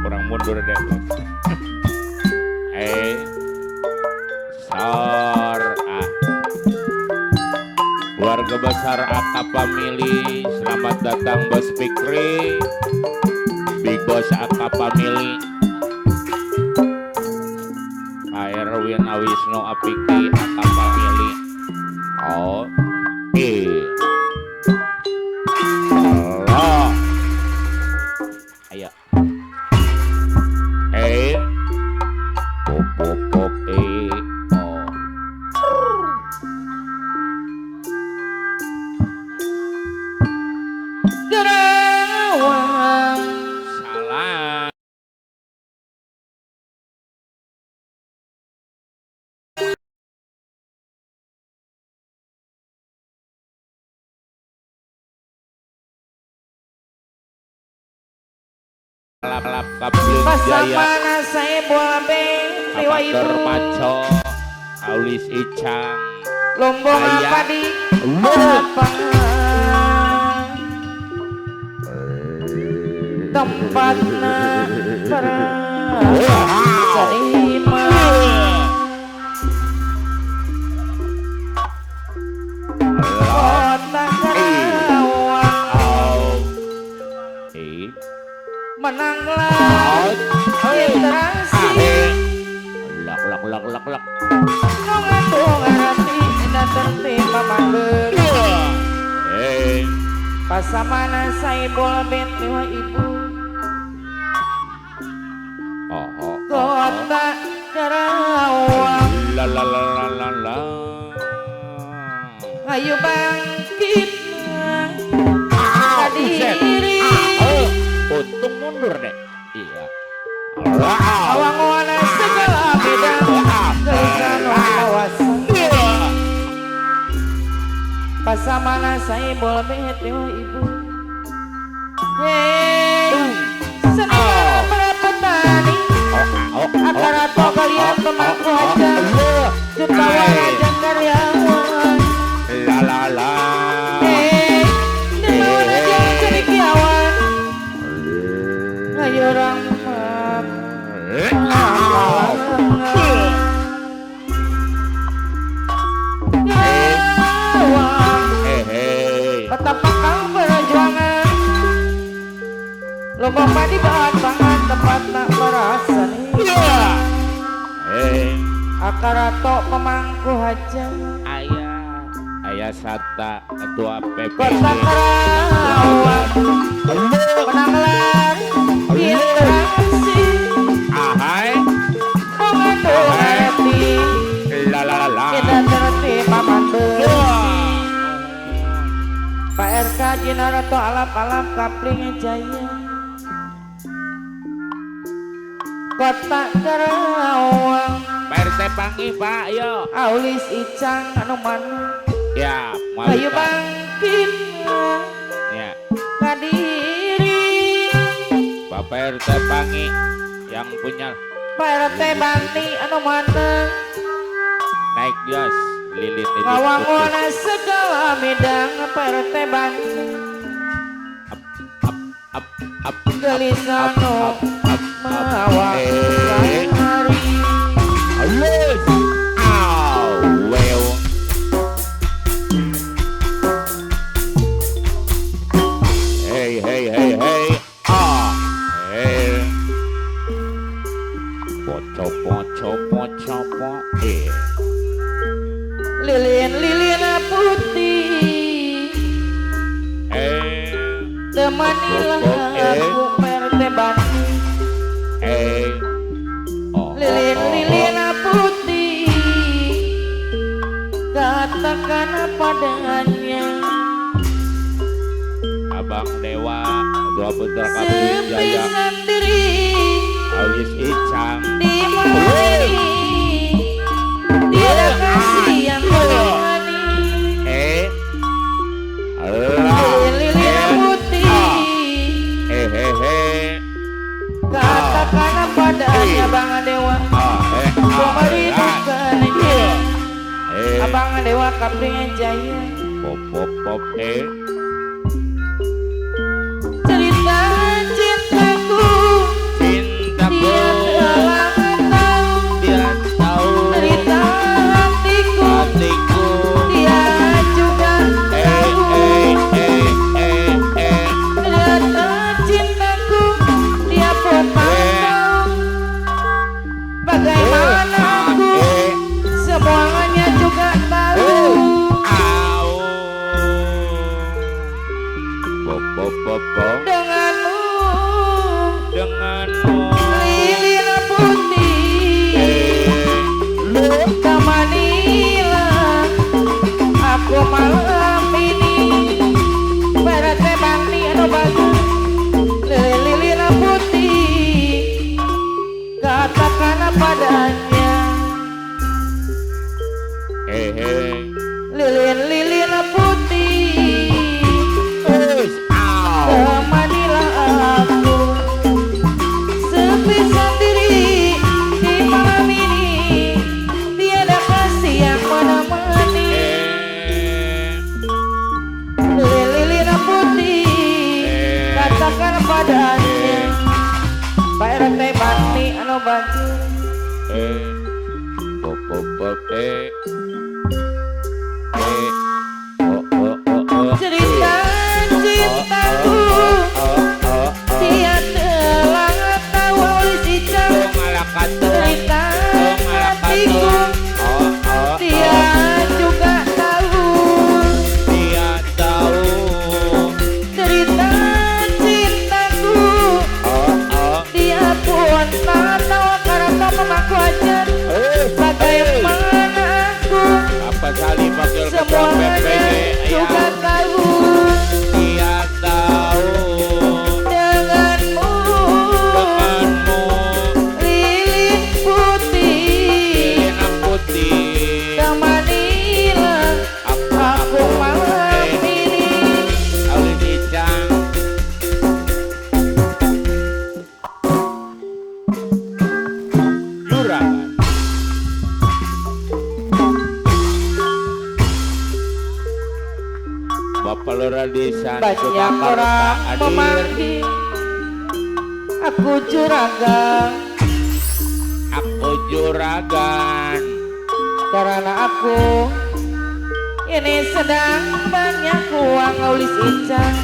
Kurang mundur deh. Sor keluarga besar Aka Family, selamat datang Bos Fikri, Big Boss Aka Family, Pak Erwin Awisno Apiki Aka Family. Oh, halo, ayo, pop pop pop, oh. Gerawang Salah. Lap kapling jaya Pasamana saya bola beng Liwa ibu Maco Aulis Icang Lombong Ayah. apa di lapangan Tempatna para terima Kota Karawang menanglah interaksi lak nongan hati dan tertimpa mandek pasamana saya bola benti wa ibu kota Karawang la ayo bangkit hadiri untung mundur deh. Iya. awang-awangan segala bidang gelisan wawasan pasamana saya bola benti wa ibu senang para petani akar atau kalian pemangku aja jutawan aja karyawan La dewan aja cerikiawan ayo orang betapa kau perjuangan lomba padi bahan pangan tempat nak merasa nih akar atau pemangku aja ayah Sata ketua PPD kota Karawang menanglah interaksi mengandung hati kita tertimpa mandek Pak RK Jinarato alap-alap kapling jaya kota Karawang PRT Pangi Pak yo Aulis Icang anu mana ya ayo bangkit ya kadiri Pak PRT Pangi yang punya Pak RT Bani anu mana naik gas lilin ngawang-wana segala bidang Pak RT Bani up gelisah no mawang hari lilin putih temanilah aku PRT Bani lilin putih katakan apa dengannya Abang Dewa dua putra kapling sepi jaya sendiri Aulis Icang di mana tidak kasih yang menemani lilin putih katakan apa adanya Bang Dewa merindukan Abang Dewa kapling jaya pop denganmu denganmu lilin putih temanilah aku malam ini berarti mani anu bagus lilin putih katakan padanya lilin putih temanilah aku sepi sendiri di malam ini tiada kasih yang menemani lilin putih katakan padanya Pak RT mani anu baju cerita cintaku dia telah tahu si cerita hatiku dia juga tahu cerita cintaku dia pun tak tahu karena memaku aja bagaimana aku apa kali panggil ketua semuanya PPG juga tahu dia tahu denganmu lilin putih temanilah aku malam ini Alin Icang Juragan Bapak Lurah Desa banyak orang memanggil aku juragan aku juragan karena aku ini sedang banyak uang ulis icang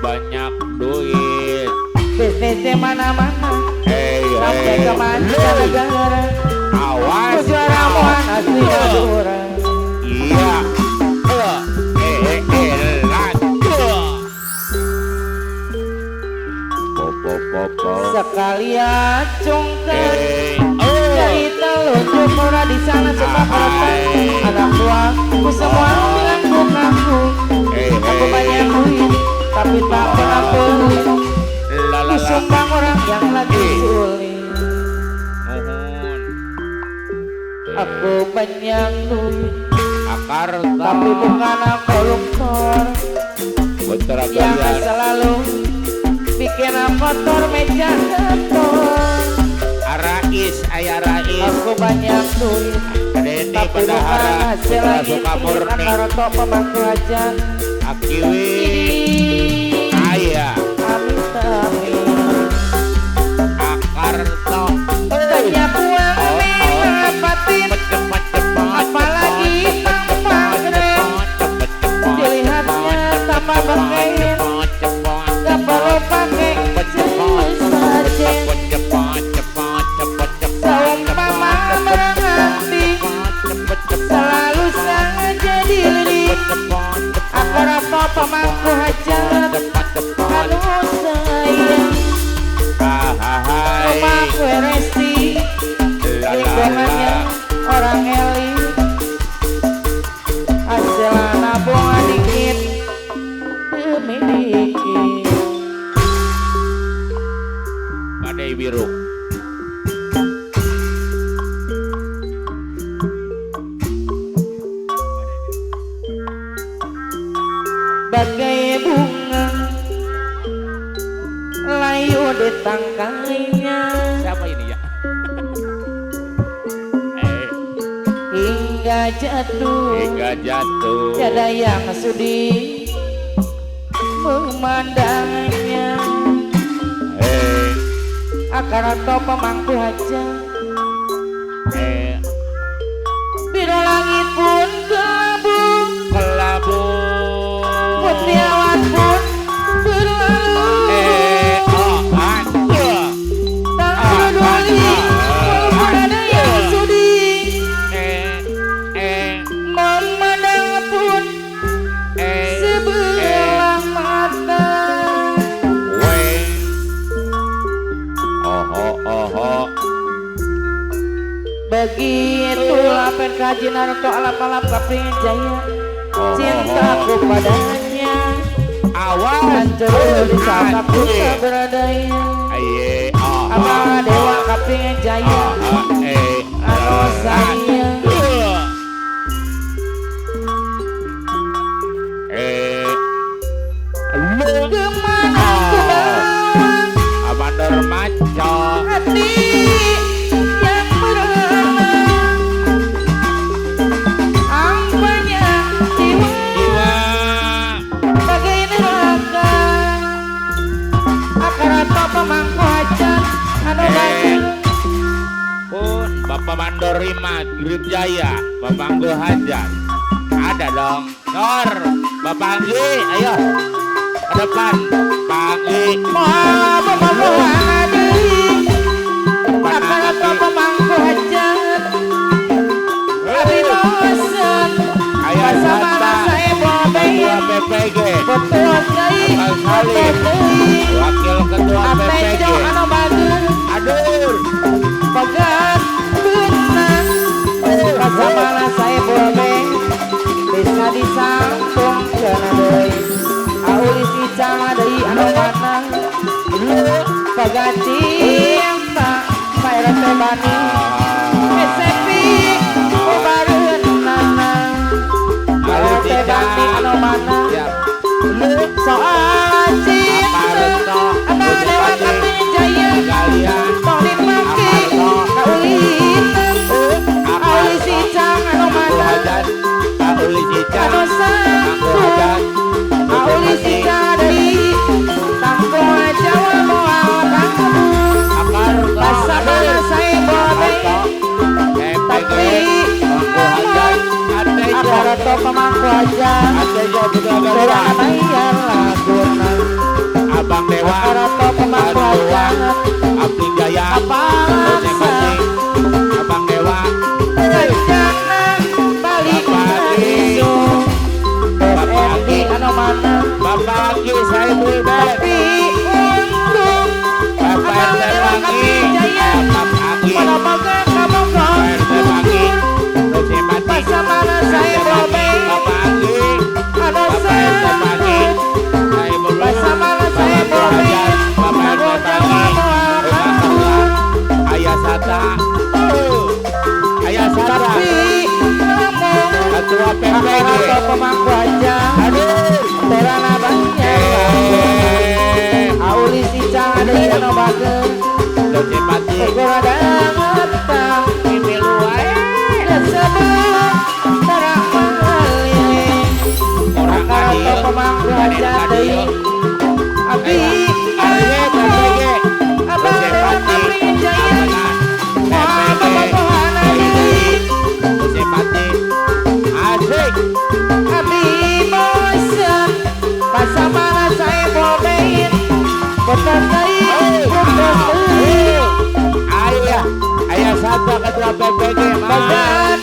banyak duit bisnisnya mana-mana hey sampai ke mancanegara awas aku juarawan asli Madura iya sekalian cungkan cerita lucu murah di sana suka perasaan anak buahku semua bilang bukaku aku banyak duit tapi tak pernah pelit ku sumbang orang yang lagi sulit aku banyak duit akar tapi bukan koruptor Putra yang Galian selalu bikin kotor meja kantor Rais ayah Rais aku banyak duit Deni tapi bukan Bendahara hasil Putra lagi Sukamurni antara tok pemangku aja Akiwi ayah amit amit akar tok banyak uang mewah batin apalagi tambah gede dilihatnya tambah berkain gak perlu pakai sarjen seumpama berhenti selalu saja dilirik aku rasa pemangku hajat anu sayang rumahku resti lingkungannya orang elit hasil nabung dikit demi dikit badai biru bagai bunga layu di tangkainya siapa ini ya hingga jatuh hingga jatuh tiada yang sudi memandangnya akar atau pemangku aja biru langit pun kelabu putri awan pun berlalu tak peduli walaupun ada yang sudi memandang pun sebelah mata kawin kaji Naruto alap-alap kapingin jaya cintaku padanya Awas hancur di saat aku tak berdaya Aye Abang dewa kapingin jaya anu sayang kemana ku bawa Abandor maco hati yang merana ampanya jiwa jiwa bagai neraka akar atau pemangku hajar anu bagus pun Bapak Mandor Rimat Grip Jaya Bapanggu Hajar ada dong Nor Bapak Anggi ayo ke depan Pak Anggi mau pemangku hadi akar atau pemangku hajar hari bosan Ayah bersama Santa saya Ketua bobein PPG betul kali Abang Salim Wakil Ketua PPG apejo anu bagus Adur pegat benang bersama saya bobein bisa disambung kena deui aulis icang deui anu mana pegat cinta paira teh bani sepi kubareun nana paira teh bani anu mana soal cinta abang dewa kaping jaya kalian tolin maki kaulinan aulis icang anu mana Hajar Pak Uli Cica anu Aku sanggup Hajar aulis icang deui tanggung jawab moal kamu Akar basa mana saya bobein tapi akar atau pemangku aja orang bayar laguna Abang Dewa akar atau pemangku aja Abdi Jaya apa Abang Dewa rencana balik isu Endi anu mana Bapak Anggi saya Bulbet tapi untung Bapak abang RT dewa Panggi kaping jaya Bapak Anggi pada moga kamu Pak RT Panggi Dosi Mati basa mana saya bobein Bapak Anggi anu Bapak RT Panggi sanggup saya Bulbet basa mana saya bobein Bapak RT tanggung jawab Panggi moal kamu Ayah Sata Ayah Sata tapi kamu Ketua akar PPG atau pemangku aja terana banyak aulis icang deui anu bagus Dosi Mati ukur datang Mimi Luae dan sebelum terang mengalir Orang akar atau adil pemangku aja deui abdi Arye PPG abang Dosi dewa Mati kaping jaya Abangan PPG bobogohan deui Dosi Mati Asik abdi bosan basa mana saya bobein betul deui betul deui Ayah Sata Ketua PPG bagan